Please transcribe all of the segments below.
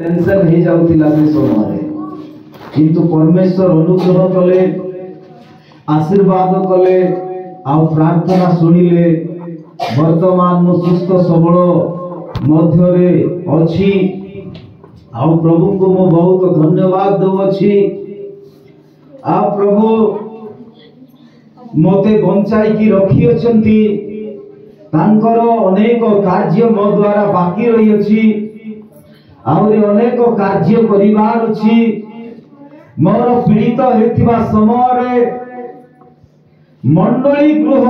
Tension हो जाउतिला से समय किंतु परमेश्वर अनुग्रह कले आशीर्वाद कले आ प्रार्थना सुनिले वर्तमान मु सुस्थ सबल मध्यरे अछि आ प्रभु को मु बहुत धन्यवाद दउछि। आ प्रभु मते बंचाई की रखी अछंती तांकर अनेक कार्य मो द्वारा बाकी रही अछि आउरी अनेक कार्य करिवार अछि। मोर पीड़ित हेतिबा समय रे मंडली गृह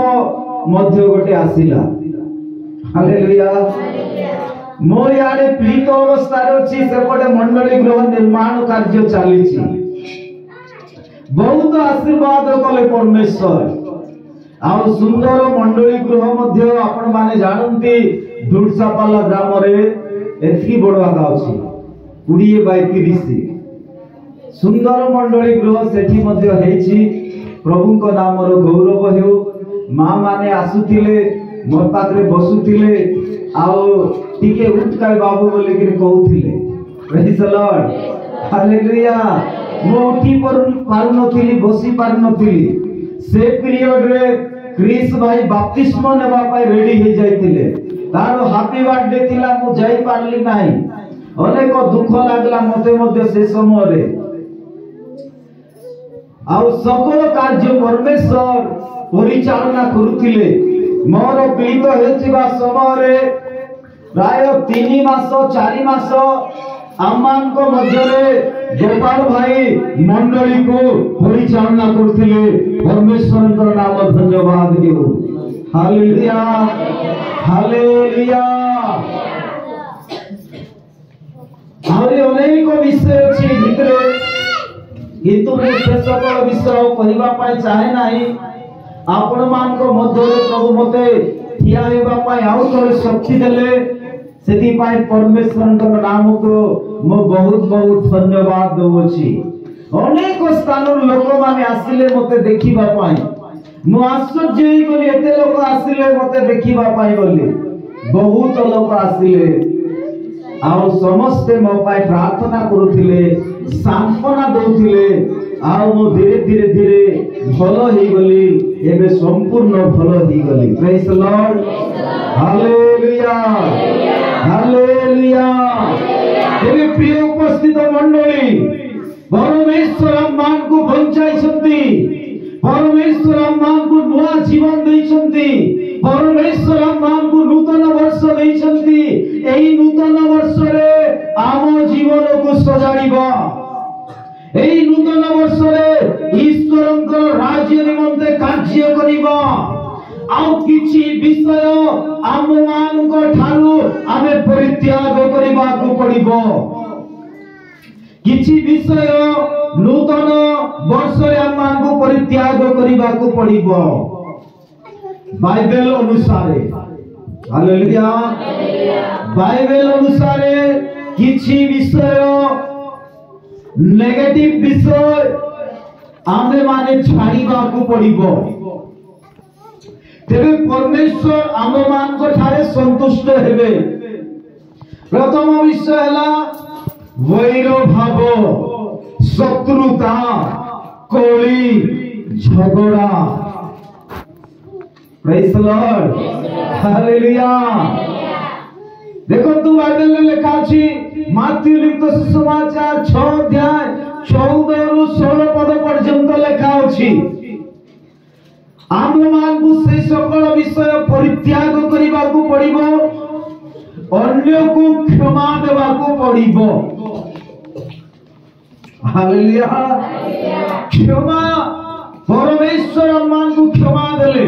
मध्य गोटे आसिला। हालेलुया। मो यारे पीड़ित अवस्था अछि सेपटे मंडली गृह निर्माण कार्य चली बहुत आशीर्वाद कले परमेश्वर आ सुंदर मंडली गृह मध्य आपण माने जानंती दुर्सापाला ग्राम रे एथि बड़ आगा अछि 20 बाय 30 सुंदर मंडली गृह सेठी मध्य हेछि। प्रभु को नाम रो गौरव हेउ। मां माने आसुतिले मोर पाखरे बसुतिले आउ टिके उठकाय बाबू बोले कि कहउतिले प्रेज द लॉर्ड। हालेलुया। मो उठी पारु नथिली बसी पारु नथिली से पीरियड रे क्रिस भाई बपतिस्मा नेबा पाई रेडी हे जाइतिले तारो हैप्पी बर्थडे थिला मु जाई पारली नाही अनेक दुख लागला मते मते से समय रे आउ सकल कार्य परमेश्वर परिचालना करुथिले। मोर पीड़ित हेतिबा समय रे प्राय 3 मास 4 मास आमान को मध्य रे गोपाल भाई मंडली को परिचालना करथिले। परमेश्वर का नाम धन्यवाद देउ। Hallelujah hallelujah. आउरी अनेक विषय अछि भितरे किंतु मैं से सकल विषय कहबा पाई चाहे नाही। आपण मान को मध्य रे प्रभु मते ठिया हेबा पाई आउ थोड़े शक्ति देले सेति पाई परमेश्वर का नाम को मो बहुत बहुत धन्यवाद दउछि। अनेक स्थान लोक माने आसिले मते देखिबा पाई मो आश्चर्य होई गली एते लोक आसिले मते देखिबा पाई बोली बहुत लोक आसिले आउ समस्ते मो पाई प्रार्थना करुथिले सांत्वना दउथिले आउ मो धीरे धीरे धीरे भलो हेई गली एबे संपूर्ण भलो हेई गली। Praise the Lord. Hallelujah hallelujah. एबे प्रिय उपस्थित मंडली परमेश्वर मान को बंचाई छथि परमेश्वर मान को नया जीवन देई छथि परमेश्वर मान को नूतन वर्ष देई छथि। एही नूतन वर्ष रे आम जीवन को सजाड़िबा एही नूतन वर्ष रे ईश्वरंकर राज्य निमंते कार्य करिबा आउ किछि विषय आम मान को ठारू आमे परित्याग करिबा को पड़िबो। किछि विषय नूतन वर्ष रे आम मान को परित्याग करिबा को पड़िबो बाइबल अनुसार। हालेलुया। बाइबल अनुसार किछि विषय नेगेटिव विषय आमे माने छाड़ीबा को पड़िबो तेरे परमेश्वर आम मान को ठारे संतुष्ट हेबे। प्रथम विषय हला वैर भाव शत्रुता कोली झगड़ा। Praise the Lord. हालेलुया। देखो तू बाइबल में लिखा अछि माथ्यू लिखित सुसमाचार 6 अध्याय 14 रु 16 पद पर्यंत लिखा अछि आम मान को से सकल विषय परित्याग करिबा को पड़िबो अन्य को क्षमा देबा को पड़िबो। हालेलुया। क्षमा परमेश्वर मान को क्षमा देले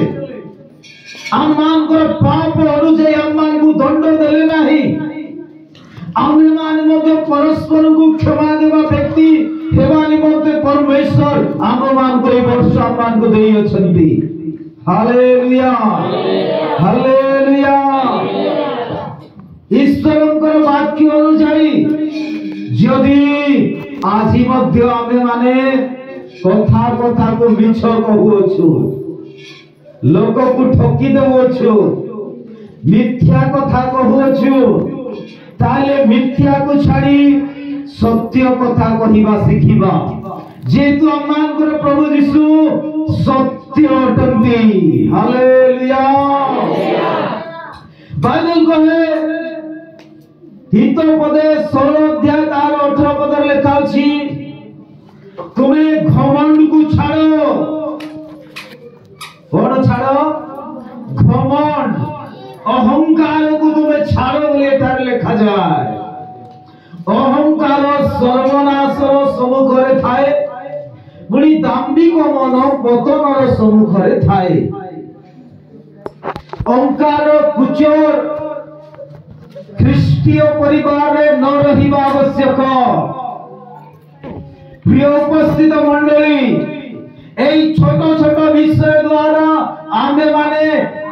आम मान को पाप अनुଯାयी आम मान को दंड देले नाही आमे मान मते परस्पर को क्षमा देबा व्यक्ति हेबा निमंते परमेश्वर आम मान को वर्ष आम मान को देई अछंती। Hallelujah hallelujah. ईश्वरंकर वाक्य अनुसारी यदि आज मध्य आमे माने कथा कथा को मिछ कहूछु लोक को ठकी देवछु मिथ्या कथा कहूछु ताले मिथ्या को छाड़ी सत्य कथा कहिबा शिखिबा जेतु अम्मानकर प्रभु यीशु सत्य अटंती। हालेलुया। बाइबल कहे हितोपदे 16 अध्याय तार 18 पद लिखा अछि तुम्हें घमंड को छाड़ो। कौन छाड़ो? घमंड अहंकार को तुम्हें छाड़ो बोले तार लिखा जाए। अहंकार सर्वनाशर सम्मुखरे थाए पुणी दाम्भिक मन पतनर सम्मुखरे थाए। अहंकार कुचर ख्रीष्टीय परिवार न रहिबा आवश्यक। प्रिय उपस्थित मंडली एई छोट छोट विषय द्वारा आमे माने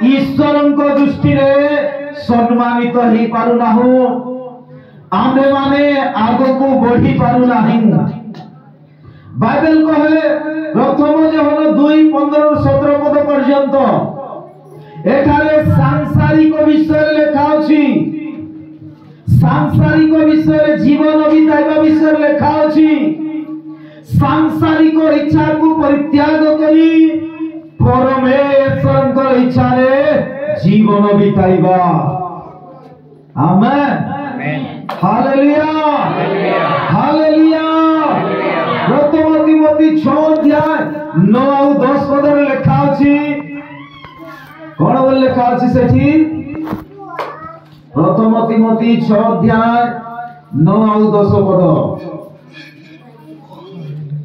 ईश्वरଙ୍କ दृष्टिरे सम्मानित ही पारु नाहु। आमे माने आगको बढ़ी पारु नाही। बाइबल कहे प्रथम योहन 2:15-17 पद पर्यंत एठारे सांसारिक विषय लेखा अछि। सांसारिक विषय जीवन बिताइबा विषय लेखा अछि। सांसारिक इच्छा को परित्याग करी परमेश्वरଙ୍କ इच्छा रे जीवन बिताइबा। आमेन। हालेलुया। हालेलुया। प्रथम तिमोथी 6 अध्याय 9 और 10 पद रे लेखा अछि। कोन बोल लेखा अछि सेठी? प्रथम तिमोथी 6 अध्याय 9 और 10 पद।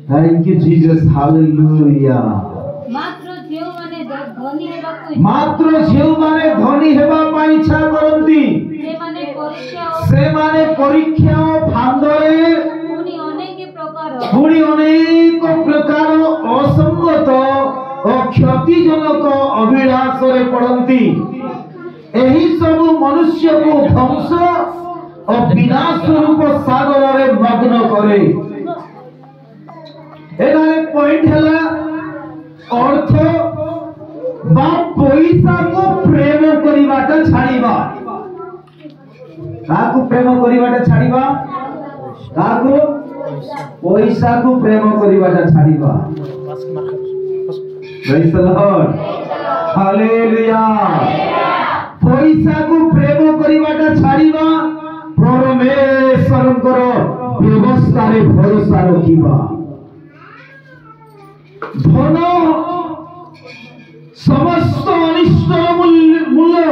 Thank you Jesus. हालेलुया। मात्र झियो माने धनी हेबा पाई इच्छा करंती से माने परीक्षा फांदरे पुणी अनेक प्रकार असंगत और क्षतिजनक अभिलाष रे पड़ंती। एही सब मनुष्य को ध्वंस और विनाश रूप सागर रे मग्न करे। एनारे पॉइंट हैला अर्थ बा पैसा को प्रेम करिवाटा छाड़ीबा। काकू प्रेम करिवाटा छाड़ीबा? काकू पैसा को प्रेम करिवाटा छाड़ीबा। Praise the Lord. हालेलुया। पैसा को प्रेम करिवाटा छाड़ीबा परमेश्वरଙ୍କର व्यवस्था रे भरोसा रखिबा। धन समस्त अनिष्ट मूल्य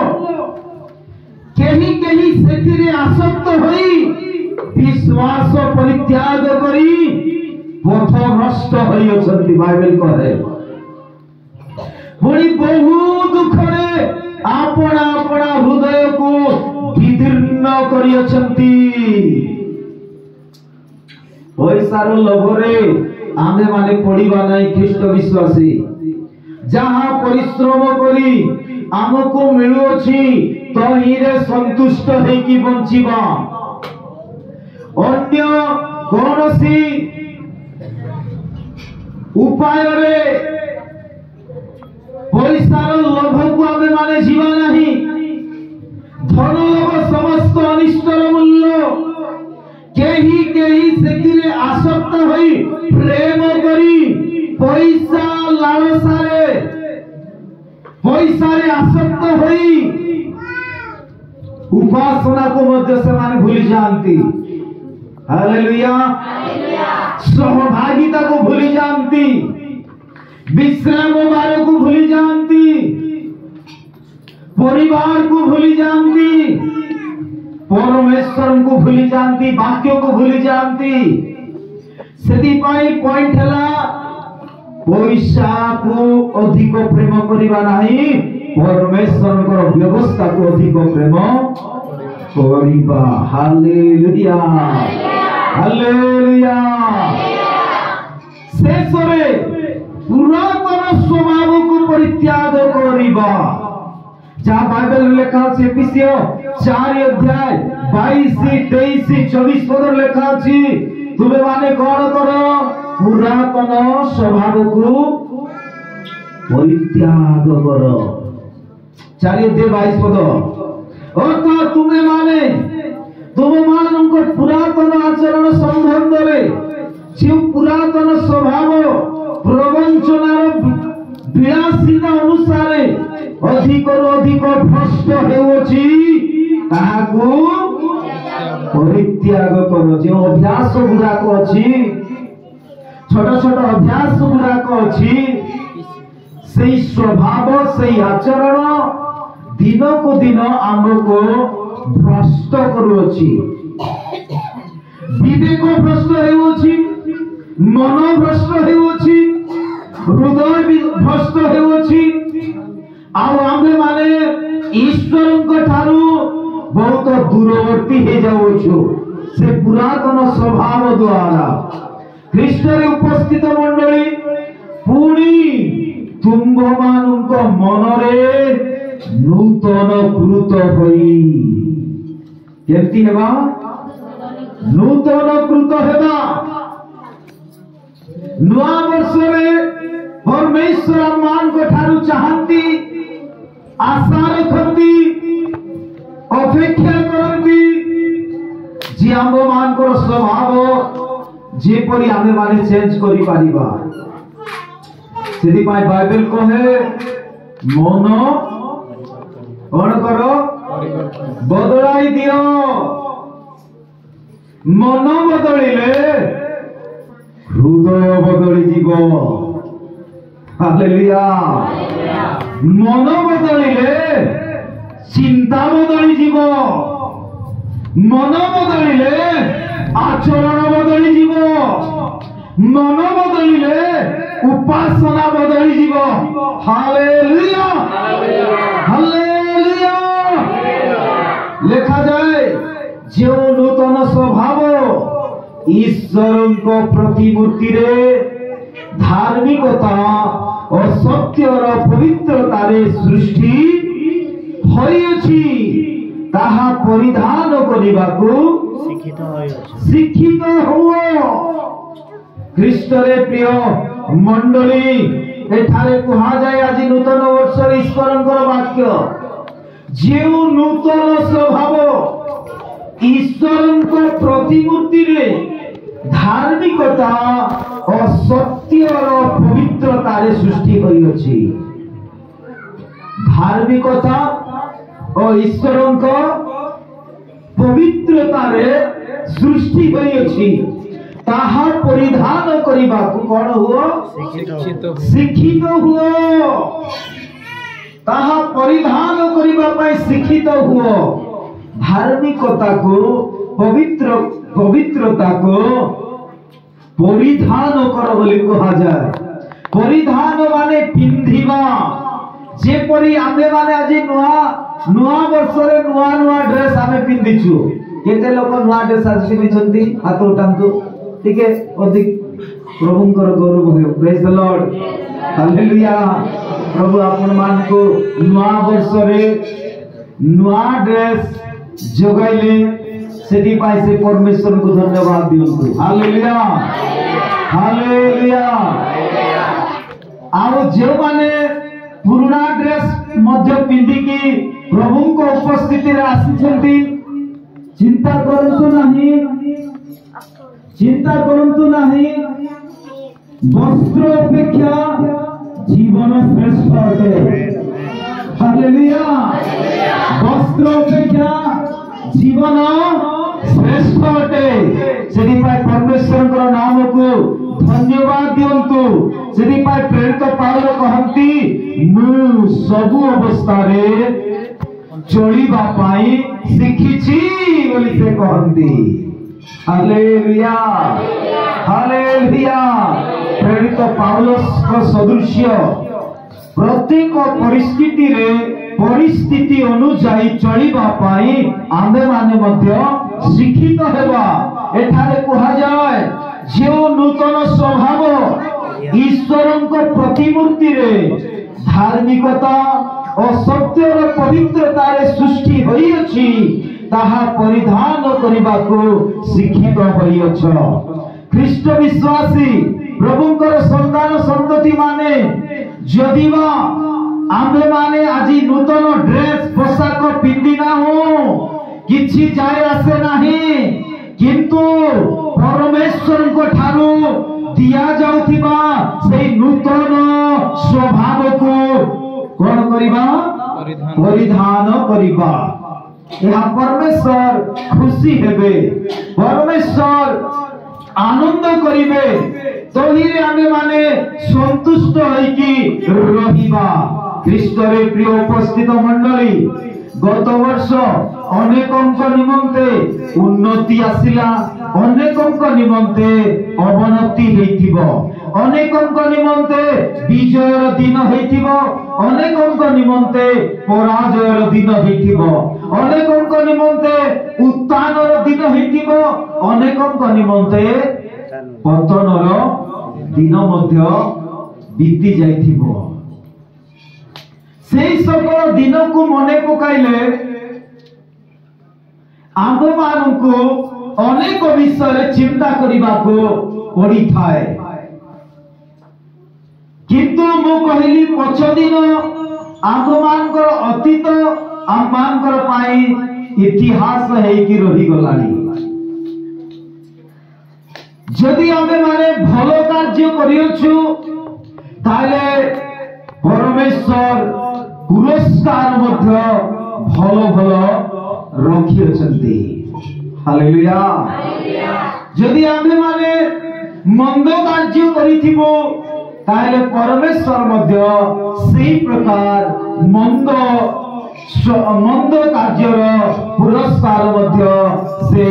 केही केही सेथिरे आसक्त होई विश्वास परित्याग करी पथ भ्रष्ट होई अछंती। बाइबल कहे पुणी बहु दुखरे आपना आपना हृदय को विदीर्ण करी अछंती। पैसार लोभरे आमे माने पड़ीबा नहीं। ख्रीष्ट विश्वासी जहां परिश्रम करी आमको मिलु अछि तहिरे संतुष्ट है कि बंचिबा। अन्य कोनोसी उपाय रे पैसार लोभ को आमे माने जीवा नहीं। धन लोभ समस्त अनिष्टर मूल्य केही केही सेतिरे आसक्त होई प्रेम करी पैसा लालसारे पैसारे आसक्त होई उपासना को मध्य से माने भूली जानती। हालेलुया। सहभागिता को भूली जानती। विश्राम वाले को भूली जानती। परिवार को भूली जानती। परमेश्वर को भूली जानती। वाक्य को भूली जानती। सेति पाई पॉइंट हला पैसा को अधिक प्रेम करिबा नाही परमेश्वर को व्यवस्था को अधिक प्रेम करिबा। हालेलुया। हालेलुया। शेषरे पुरातन स्वभाव को परित्याग करिबा। जहाँ बाइबल लिखा अछि एफिसियो 4 अध्याय 22-23-24 पद लिखा अछि तुमे माने कौन करो पुरातन स्वभाव को परित्याग करो। 4 अध्याय 22 पद अर्थात तुमे माने तुम मानक पुरातन आचरण भ्रष्ट हेउछि ताहाकू परित्याग करो। जो अभ्यास गुड़ाक अछि छोट छोट अभ्यास गुड़ाक अछि से स्वभाव से आचरण दिन को दिन आमको भ्रष्ट करुछि। विवेक भ्रष्ट हेउछि, मन भ्रष्ट हेउछि, हृदय भ्रष्ट हेउछि। आमे माने ईश्वर ठारू बहुत दूरवर्ती हे जाउछु से पुरातन स्वभाव द्वारा। ख्रीष्ट रे उपस्थित मंडली पुणी तुंभ मानुक मनरे नूतन कृत होई केमती हेबा नूतन कृत हेबा। नुआ वर्ष रे परमेश्वर मान को ठारू चाहती आशा रखती अपेक्षा करती जे आम मान को स्वभाव जेपरी आमे माने चेंज करि पारिबा। सेदी पाई बाइबल कहे मन कोन करो बदलाई दियो। मन बदलिले हृदय बदली जीवो। हालेलुया। मन बदलिले चिंता बदली जीवो। मन बदलिले आचरण बदली जीवो। मन बदलिले उपासना बदली जीवो। Hallelujah hallelujah. लिखा जाए जो नूतन स्वभाव ईश्वर को प्रतिमूर्ति रे धार्मिकता और सत्यर पवित्रता रे सृष्टि होइछि ताहा परिधान करिबाकू शिक्षित हुओ। ख्रीष्ट रे प्रिय मंडली एठारे कहा जाए आज नूतन वर्ष ईश्वरंकर वाक्य जे नूतन स्वभाव ईश्वरंकर प्रतिमूर्ति रे धार्मिकता और सत्यर पवित्रता रे सृष्टि होइछि। धार्मिकता और ईश्वरंकर पवित्रता रे सृष्टि होइछि ताहा परिधान करिबाकू कोन हुओ शिक्षित हुओ। ताहा परिधान करिबा पई शिक्षित हुओ। धार्मिकता को पवित्रता को परिधान कर बोली कहा जाए। परिधान माने पिंधिबा। जेपरी आमे माने आज नुआ वर्ष रे नुआ नुआ ड्रेस आमे पिंधिछु। केते लोक नुआ ड्रेस आज पिंधिछंती हाथ उठांतु ठीक है। अधिक प्रभुंकर गौरव हो। Praise the Lord hallelujah. प्रभु आपण मान को नुआ वर्ष रे नुआ ड्रेस जोगाइले सेदी पाई से परमेश्वर को धन्यवाद दियंतु। Hallelujah hallelujah. आरो जे माने पुराना ड्रेस मध्य पिंदी की प्रभु को उपस्थिति रे आसीछंती चिंता करंतु नहीं वस्त्र अपेक्षा जीवन श्रेष्ठ अटे। हालेलुया। वस्त्र अपेक्षा जीवन श्रेष्ठ अटे। सेदी पाई परमेश्वर नाम को धन्यवाद दियंतु। सेदी पाई प्रेरित पाउल कहंती मु सबु अवस्था रे चलिबा पाई शिखिछि बोली से कहंती। Hallelujah hallelujah. प्रेरित पौलुस को सदृश्य प्रत्येक परिस्थिति अनुसायी चलिबा पाई आमे माने मध्य शिक्षित हेबा। एठारे कहा जाए जो नूतन स्वभाव ईश्वरंको प्रतिमूर्ति रे धार्मिकता और सत्यर पवित्रता रे सृष्टि होइछि ताहा परिधान करिबाको शिक्षित होइछ। ख्रीष्ट विश्वासी प्रभुंकर संतान संतति माने जदिवा आमे माने आजी नूतन ड्रेस पोशाक पिंदिना हो किछि जाय आसे नाही। किंतु परमेश्वर को ठारू दिया जाउथिबा सेई नूतन स्वभाव को कोन करिबा परिधान करिबा यह परमेश्वर खुशी हेबे परमेश्वर आनंद करिबे तो ही आमे माने संतुष्ट होइकी रहिबा ख्रीष्ट रे प्रिय उपस्थित मंडली गत वर्ष अनेकंक निमंते उन्नति आसिला अनेकंक निमंते अवनति हेइथिबो अनेकंक निमंते विजयर दिन हेइथिबो अनेकंक निमंते पराजयर दिन हेइथिबो अनेकंक निमंते उत्थानर दिन हेइथिबो अनेकंक निमंते पतनर दिन मध्य बीती जाइथिबो सेई सकल दिन को मने पकाइले आम मानकु अनेक विषय चिंता करबा को पड़ी थाए किंतु मु कहली पछ दिन आम मानकर अतीत आम मानकर पाई इतिहास है कि रही गलानी जदि आमे माने भलो कार्य करियछु ताले परमेश्वर पुरस्कार मध्य भलो भलो रखी अछंती हालेलुया जदि आमे माने मंद कार्य करिथिबो ताले परमेश्वर मध्य सेही प्रकार मंद कार्यर पुरस्कार मध्य से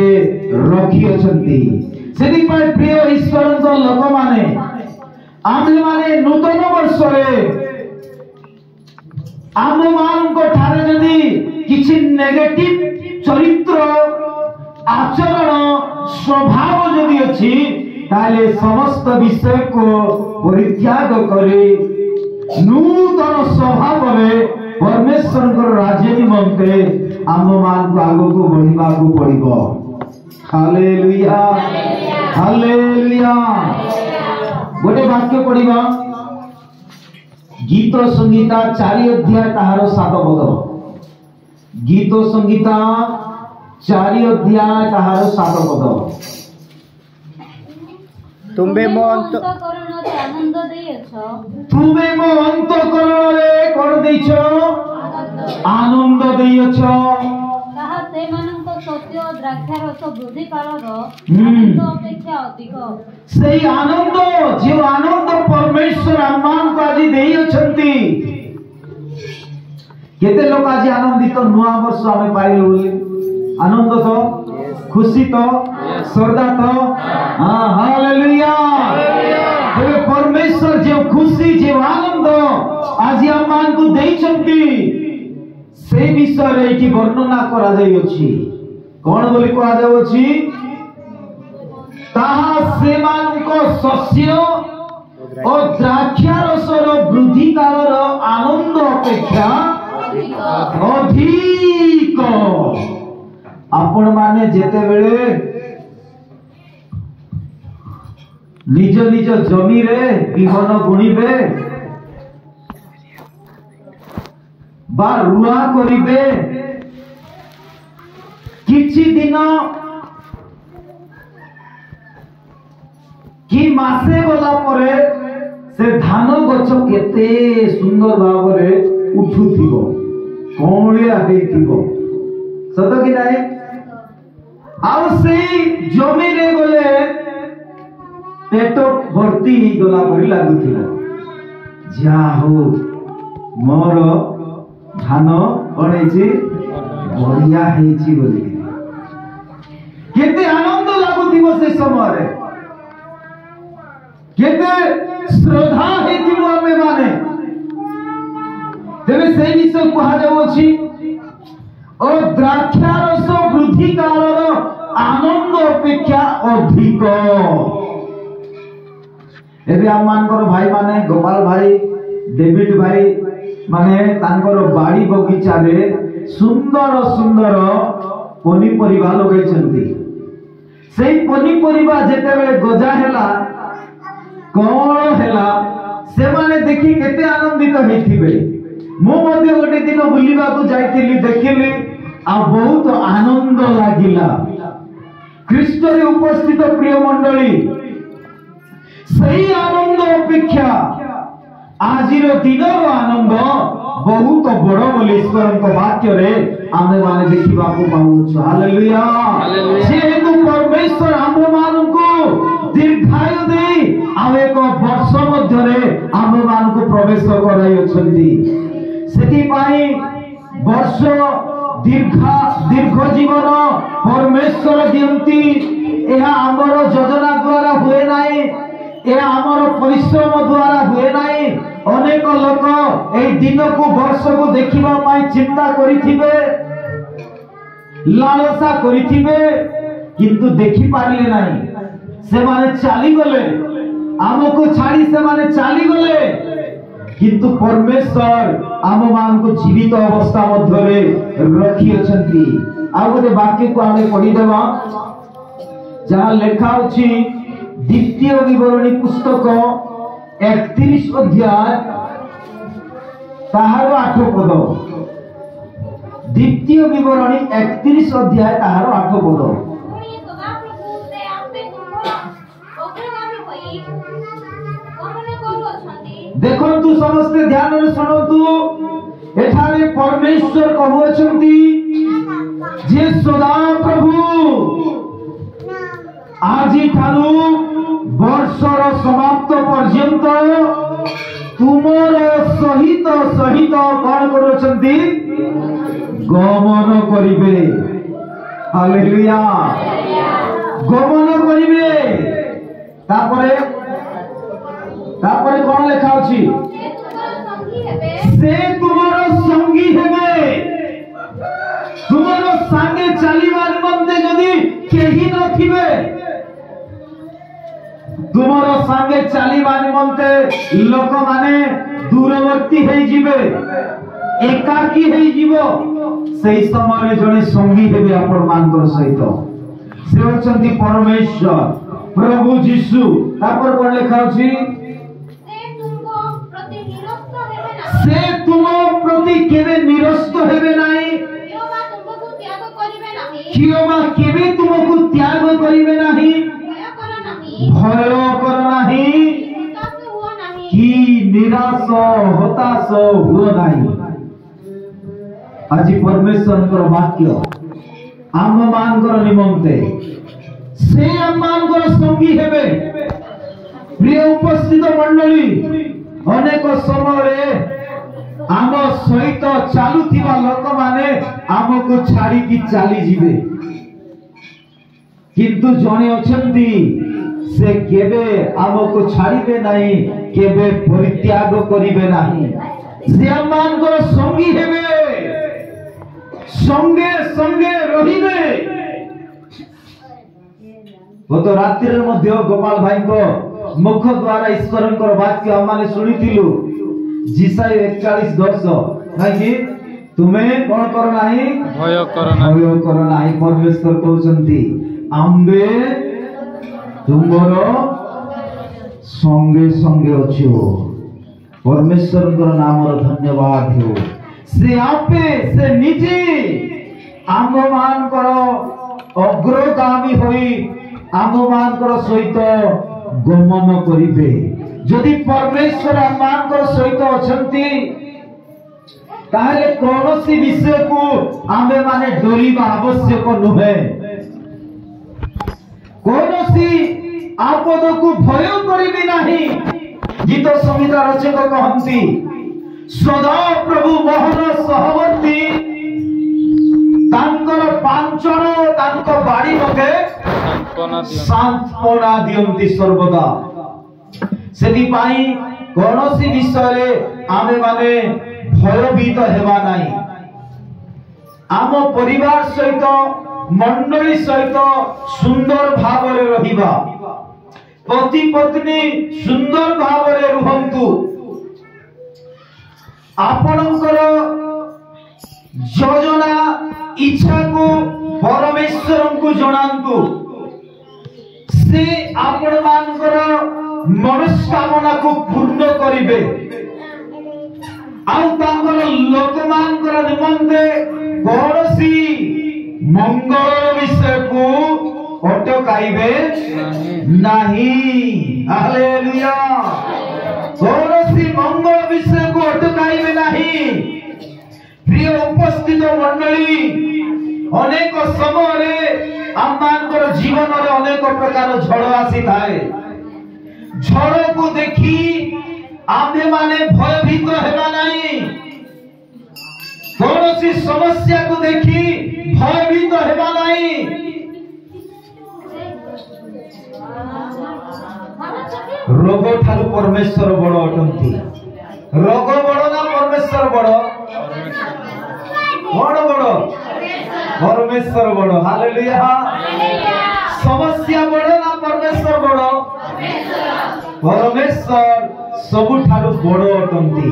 रखी अछंती सेदी पर प्रिय ईश्वरंत लोक माने आमे माने नूतन वर्ष रे आम मान को ठारे जदि किछि नेगेटिव चरित्र आचरण स्वभाव जदि अछि ताले समस्त विषय को परित्याग करे नूतन स्वभाव रे परमेश्वर को राज्य निमंते आम मान को आगो को बढ़िबा को पड़िबो हालेलुया हालेलुया गोटे वाक्य पढ़िबा गीत संगीता 4 अध्याय ताहार 7 पद गीत संगीता 4 अध्याय ताहार 7 पद तुम्बे मो अंतःकरण रे आनंद देइछ तुमे मो अंतःकरण रे कोन देइछ आनंद देइछ ताहा से मानक सत्य द्राक्षा रस वृद्धि कालर आनंद अपेक्षा अधिक सेही आनंद जो आनंद परमेश्वर आमान को आज देई अछंती केते लोक आज आनंदित नुआ वर्ष आमे पाइलो बोली आनंद तो खुशी तो श्रद्धा तो हां हालेलुया हे परमेश्वर जो खुशी जो आनंद आज आमान को देई छंती से विषय रे की वर्णना करा जाई अछि कोन बोली कहा जाउ अछि ताहा सेमानक शस्य और द्राक्षा रसर वृद्धि कालर आनंद अपेक्षा अधिक आपण माने जेते बेले निज निज जमी रे बिहन बुणिबे बा रुआ करिबे किछि दिन कि मासे गला परे से धान गछ केते सुंदर भावरे उठुथिबो कोणिया हेतिबो सत कि नाही आउ से जमी रे गले पेट भर्ती गला परि लागुथिबो जा हो मोर धान अणेछि बढ़िया हेछि बोली केते आनंद लागुथिबो से समय रे केते श्रद्धा हेतिबो आमे माने तेरे से विषय कहा जाउछि ओ द्राक्षा रस वृद्धि कालर आनंद अपेक्षा अधिक एबे हम मानकर भाई माने गोपाल भाई डेविड भाई माने तांकर बाड़ी बगीचा रे सुंदर सुंदर पनीपरिबा लगैछंती सेई पनीपरिबा जेते बेले गजा हेला कोन हेला से माने देखि केते आनंदित हेथिबे मो मध्ये गोटे दिन बुलिबा को जाइतिली देखिली आ बहुत आनंद लागिला ख्रीष्ट रे उपस्थित प्रिय मंडली सही आनंद अपेक्षा आजिर दिनर आनंद बहुत बड़ बोली ईश्वर को वाक्य रे आमे माने देखिबा को पाउछ। हालेलुया जेहेतु परमेश्वर आमे मान को दीर्घायु दे आ एक वर्ष मध्य रे आमे मान को प्रवेश कराई अछंती सेति पाई वर्ष दीर्घ जीवन परमेश्वर दियंती। यह आमर योजना द्वारा हुए नाही, यह आमर परिश्रम द्वारा हुए नाही। अनेक लोक ए दिन को वर्ष को देखिबा पाई चिंता करिथिबे, लालसा करिथिबे, किंतु देखि पारले नाही। से माने चाली गले, आमको छाड़ी से माने चाली गले, किंतु परमेश्वर आम मान को जीवित अवस्था मध्य रे रखी अछंती। आ गोटे वाक्य को आमे पढ़ी देबा जहां लेखा अछि द्वितीय विवरणी पुस्तक 31 अध्याय ताहार 8 पद। द्वितीय विवरणी 31 अध्याय ताहार 8 पद। देखो तू समस्ते ध्यान रे सुनतु एठारे परमेश्वर कहू अछंती जे सदा प्रभु आजी ठानु वर्षर समाप्त पर्यंत तुमर सहित सहित कौन करूछंती गमन करिवे। हालेलुया गमन करिवे। तापरे कौन लेखा अछि से तुमर संगी हेबे। तुमर संगे चलीबा निमंते जदि केही नथिबे, तुमर संगे चलीबा निमंते लोक माने दूरवर्ती हेई जिवे, एकाकी हेई जीवो, सेही समय जने संगी हेबे आपण मानकर सहित। से होचंती परमेश्वर प्रभु यीशु। तापर कोन लेखा अछि से तुम प्रति केबे निरस्त हेबे नाही, कियोबा केबे तुमको त्याग करिवे नाही, भय कर नाही कि निराश हताश हुओ नाही। आज परमेश्वर वाक्य आम मानकर निमंते से आम मानकर संगी हेबे। प्रिय उपस्थित मंडली अनेक समय आम सहित चालुथिबा लोक माने आमको छाड़ी की चाली जिवे, किंतु जने अछंती से केबे आमको छाड़ीबे नाही, केबे परित्याग करिबे नाही। से आमको संगी हेबे, संगे संगे रहिबे। गत रात्रि मध्य गोपाल भाई को मुख द्वारा ईश्वरंकर वाक्य आमाने सुनिथिलु जिसाई 41:10 कि तुम्हें कौन करो नाही भय करो नाही। परमेश्वर कहउचंती आम्बे तुमरो संगे संगे अछो। परमेश्वर नाम धन्यवाद हो। से आपे से निजे आम मान करो अग्रगामी होई आम मान करो सहित गमन करिवे। जदि परमेश्वर आम मान करो सहित अछंती ताहले कोनोसी विषय को आमे माने डरिबा आवश्यक नुहे। कोनोसी आपद को भय करिबे नाही। गीत संहिता रचक कहंती सदा प्रभु मोहन सहवर्ती तांकर पांचन तांक बाड़ी मके सांत्वना दियंती सर्वदा। सेति पाई कोनोसी विषय आमे माने भयभीत हेबा नाही। आम परिवार सहित मंडली सहित सुंदर भावरे रहिबा। पति पत्नी सुंदर भावरे रुहंतु। आपणकर योजना इच्छा को परमेश्वर को जणांतु। से आपण मानकर मनस्कामना को पूर्ण करिवे। आउ तांकर लोक मानकर निमंते कोनोसी मंगल विषय को अटकाइबे नहीं। हालेलुया। कोनोसी मंगल विषय को अटकाइबे नहीं। उपस्थित मंडली अनेक समय आमर जीवन में अनेक प्रकार झड़ आसी थाए। झड़ को देखी आमे माने भयभीत हेबा नहीं, कौन सी समस्या को देखी भयभीत हेबा नहीं। रोग ठारू परमेश्वर बड़ अटंती। रोग बड़ ना परमेश्वर बड़? कौन बड़? परमेश्वर बड़। हालेलुया। समस्या बड़ ना परमेश्वर बड़? परमेश्वर सबुठारु बड़ अटंती।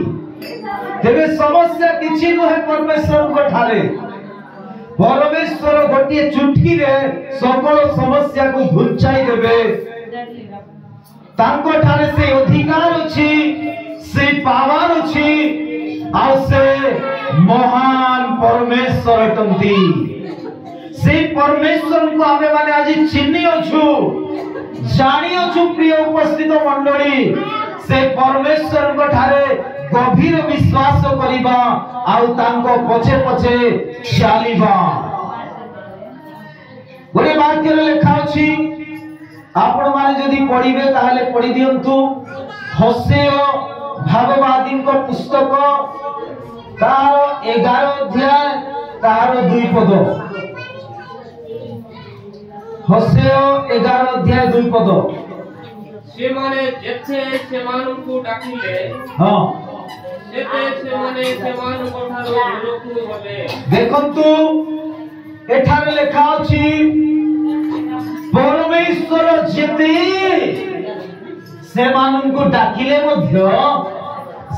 तेरे समस्या किछि नहे परमेश्वर को ठारे। परमेश्वर गोटे चुटकी रे सकल समस्या को घुंचाई देबे। तांको ठारे से अधिकार अछि, से पावर अछि, आ से महान परमेश्वर अटंती। से परमेश्वर को आमे माने आज चिन्हि अछु, जानि अछु। प्रिय उपस्थित मंडली, से परमेश्वर को ठारे गभीर विश्वास करिबा आउ तांको पछे पछे चलिबा। गोटे वाक्य लेखा अछि, आपण माने जदि पढिबे ताहाले पढि दियंतु। होसेय भाववादी को पुस्तक तार 11 अध्याय तार 2 पद। होसेय 11 अध्याय 2 पद। से माने जेथे से मानु को डाकिले, हां जेथे से माने से मानु को ठारो लोकु बोले। देखंतु एठारे लेखा अछि, परमेश्वर जेते से मानु को डाकिले मध्य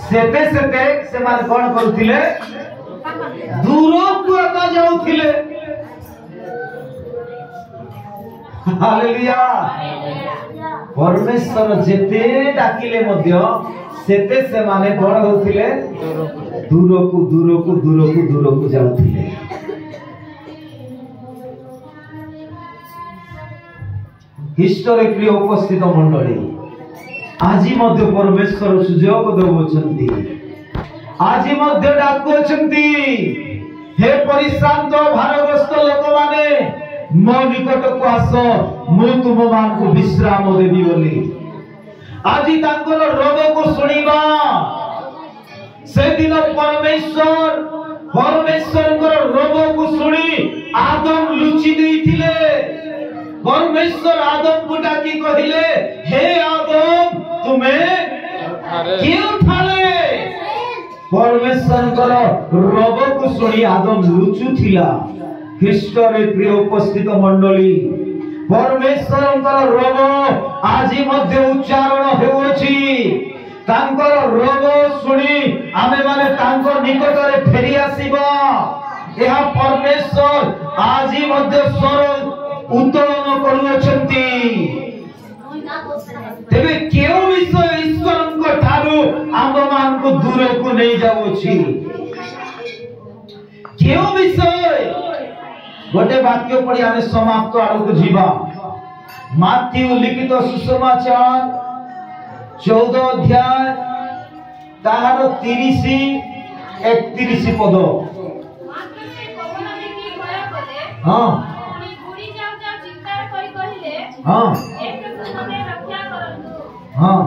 सेते सेते से मान कोन करथिले? दूर को आका जाउथिले। हालेलुया। परमेश्वर जेते डाकिले मध्य सेते से माने कोन होथिले? दूर को जाउथिले। हिस्टोरी प्रिय उपस्थित मंडली, आज मध्य परमेश्वर सुयोग देउछंती। आज मध्य डाकुछंती, हे परिश्रांत भारग्रस्त लोक माने मो निकट को आस, मु तुम मान को विश्राम देबी बोली। आज तांकर रोग को सुनिबा। से दिन परमेश्वर रोग को सुनी आदम लुचि देइथिले। परमेश्वर आदम को डाकी कहिले, हे आदम तुमे क्यों ठाले? परमेश्वर रोग को सुनी आदम लुचु थिला। ख्रीष्टरे प्रिय उपस्थित मंडली, परमेश्वर रोग आज मध्य उच्चारण हेउछि। तांकर रोग सुनी आमे माने तांकर निकट रे फेरी आसीबा। एहा परमेश्वर आज मध्य स्वर उत्तोलन करुछंती। तेबे केउ विषय ईश्वरଙ୍କ ठारू आम मान को दूर को नहीं जाउछि? केउ विषय? गोटे वाक्य पढ़ी आमे समाप्त आड़क जीवा। माथ्यू लिखित सुसमाचार 14 अध्याय तार 30-31 पद। हाँ हाँ हाँ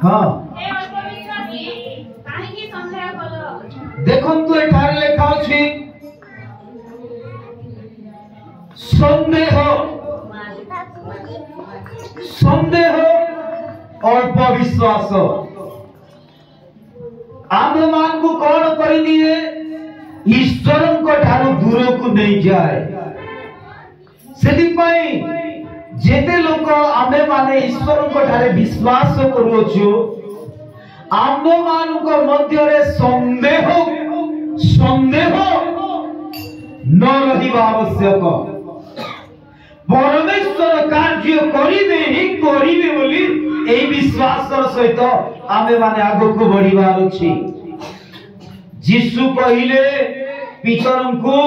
हाँ। देखंतु एठारे लेखा अछि, संदेह अल्प विश्वास आम मान को कौन कर दिए? ईश्वर को ठारू दूर को नहीं जाए। जेते लोक आमे माने ईश्वर को ठारे विश्वास करूछु, आम मान को मध्य रे संदेह न रहिबा आवश्यक। परमेश्वर कार्य करिबे ही करिबे बोली एई विश्वास सहित आमे माने आगो को बढ़िबार अछि। जीसु कहिले पितरंकु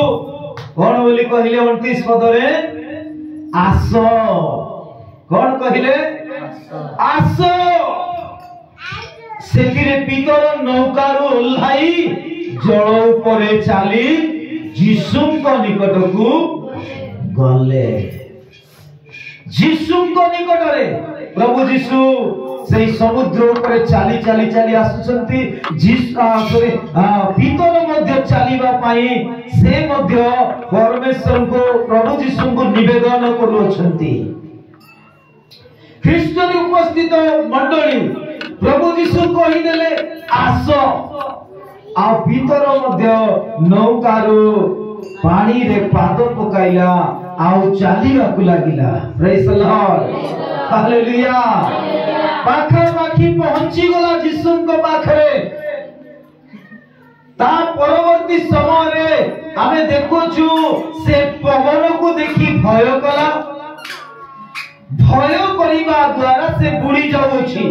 कोन बोली कहिले 29 पदरे? आस। कौन कहिले? आस। सेतिरे पितर नौकारु ओल्हाई जल उपरे चाली जीशुଙ୍କ निकटକୁ गले। जीशुଙ୍କ निकटरे प्रभु जीशु से समुद्र उपरे चाली चाली चाली आसुचंती। पितर मध्य चलिबा पाई से मध्य परमेश्वर को प्रभु जीशु को निवेदन करूछंती। ख्रीष्ट उपस्थित मंडली प्रभु जीशु कही देले आस आ भीतर मध्य नौकारु पानी रे पाद पकाइला आउ चालिबा को लागिला। Praise the Lord, hallelujah. पाखा पाखी पहुंची गला जीशुଙ୍କ पाखरे। ता परवर्ती समय रे आमे देखुछु से पवन को देखि भय कला। भय करिबा द्वारा से बुड़ी जाउछि,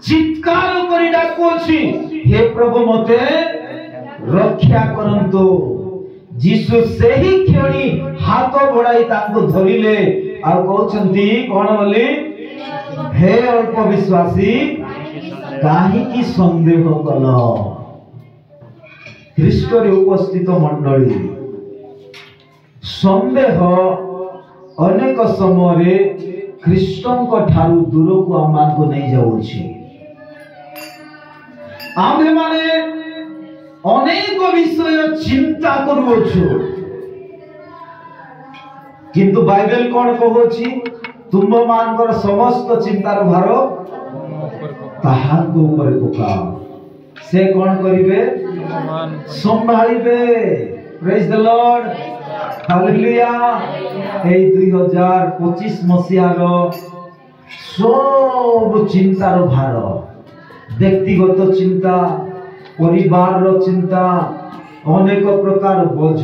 चित्कार करि डाकुछि, हे प्रभु मते रक्षा करंतो। जीशु सेही क्षणी हाथ बढ़ाई ताको धरिले आ कहउछंती कोन बोली, हे अल्प विश्वासी काहे की संदेह कल। ख्रीष्ट रे उपस्थित मंडली संदेह अनेक समय ख्रीष्टଙ୍କ ठारू दूर को आमान को नहीं जाउछि। आमे माने अनेक विषय चिंता करूछु, किंतु बाइबल कोन कहउछि, तुम मानकर समस्त चिंतार भार ताहाको ऊपर पकाओ, से कोन करिवे, संभाळिबे। Praise the Lord, hallelujah. ए 2025 मसिया रो सब चिंतार भार, व्यक्तिगत चिंता, परिवार रो चिंता, अनेक प्रकार बोझ,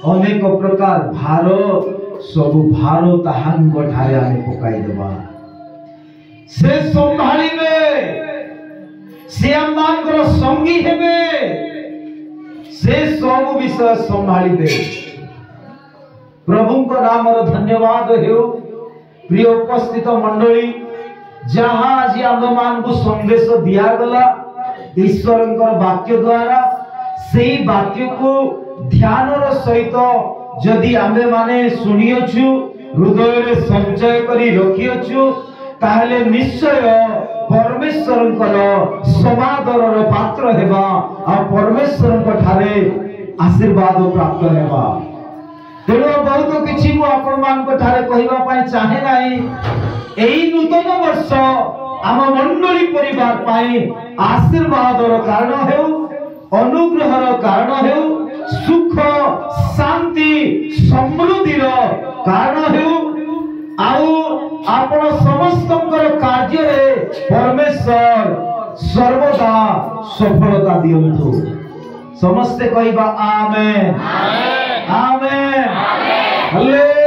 अनेक प्रकार भार, सब भार ताहांग ठारे आमे पकाई देबा। से संभाळिबे, से आमानकर संगी हेबे, से सब विषय संभाळिबे। प्रभुଙ୍କ नामर धन्यवाद हेउ। प्रिय उपस्थित मंडली, जहां आज आम मान को संदेश दिया गला ईश्वरଙ୍କର वाक्य द्वारा, सेही वाक्य को ध्यानर सहित जदि आमे माने सुनियछु, हृदय रे संचय करी रखियछु, ताहले निश्चय परमेश्वरଙ୍କର समादरर पात्र हेबा आ परमेश्वरଙ୍କ ठारे आशीर्वाद प्राप्त हेबा। तेणु बहुत किछि मु आपण मान को ठारे कहिबा पय चाहे नाही। एही नूतन वर्ष आम मंडली परिवार पाई आशीर्वादर कारण हेउ, अनुग्रहर कारण हेउ, सुख शांति समृद्धिर कारण हेउ, आउ आपण समस्तंकर कार्य रे परमेश्वर सर्वदा सफलता दियंतु। समस्ते कहिबा आमेन, आमेन, आमेन, हालेलुया।